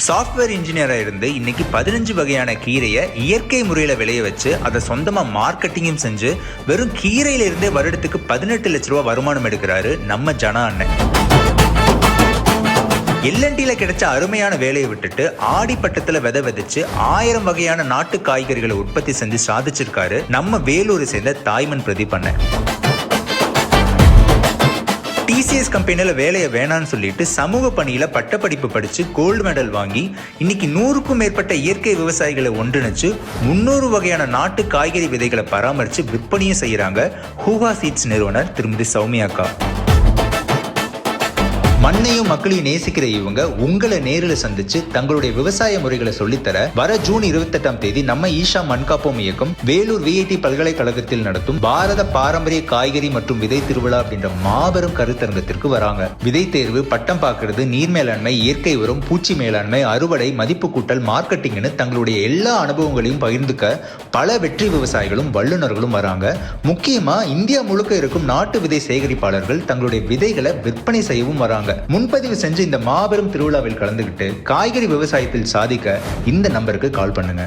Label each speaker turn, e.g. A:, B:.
A: Software இன்ஜினியரா இருந்து இன்னைக்கு 15 வகையான கீரையை இயற்கை முறையில விளைய வச்சு அதை சொந்தமா மார்க்கெட்டிங்கும் செஞ்சு வெறும் கீரையில இருந்தே வருடத்துக்கு 18 லட்ச ரூபாய் வருமானம் எடுக்கிறாரு நம்ம ஜனா அண்ணன். எல்என்டில கிடைச்ச அருமையான வேலையை விட்டுட்டு ஆடிப்பட்டத்துல விதை விதைச்சு 1000 வகையான நாட்டு காய்கறிகளை உற்பத்தி செஞ்சு சாதிச்சிருக்காரு நம்ம வேலூரை சேர்ந்த தாய்மன் பிரதீப் அண்ணன். டிசிஎஸ் கம்பெனியில வேலையை வேணான்னு சொல்லிட்டு சமூக பணியில பட்டப்படிப்பு படிச்சு கோல்டு மெடல் வாங்கி இன்னைக்கு 100க்கும் மேற்பட்ட இயற்கை விவசாயிகளை ஒன்றிணைச்சு 300 வகையான நாட்டு காய்கறி விதைகளை பராமரிச்சு விற்பனையும் செய்யறாங்க ஹூஹா சீட்ஸ் நிறுவனர் திருமதி சௌமியாக்கா. மண்ணையும் மக்களையும் நேசிக்கிற இவங்க உங்களை நேரில் சந்திச்சு தங்களுடைய விவசாய முறைகளை சொல்லித்தர வர ஜூன் 28ஆம் தேதி நம்ம ஈஷா மண்காப்போம் இயக்கம் வேலூர் விஐடி பல்கலைக்கழகத்தில் நடத்தும் பாரத பாரம்பரிய காய்கறி மற்றும் விதை திருவிழா அப்படின்ற மாபெரும் கருத்தரங்கத்திற்கு வராங்க. விதை தேர்வு, பட்டம் பார்க்கறது, நீர் மேலாண்மை, இயற்கை உரம், பூச்சி மேலாண்மை, அறுவடை, மதிப்பு கூட்டல், மார்க்கெட்டிங்னு தங்களுடைய எல்லா அனுபவங்களையும் பகிர்ந்துக்க பல வெற்றி விவசாயிகளும் வல்லுநர்களும் வராங்க. முக்கியமா இந்தியா முழுக்க இருக்கும் நாட்டு விதை சேகரிப்பாளர்கள் தங்களுடைய விதைகளை விற்பனை செய்யவும் வராங்க. முன்பதிவு செஞ்சு இந்த மாபெரும் திருவிழாவில் கலந்துகிட்டு காய்கறி விவசாயத்தில் சாதிக்க இந்த நம்பருக்கு கால் பண்ணுங்க.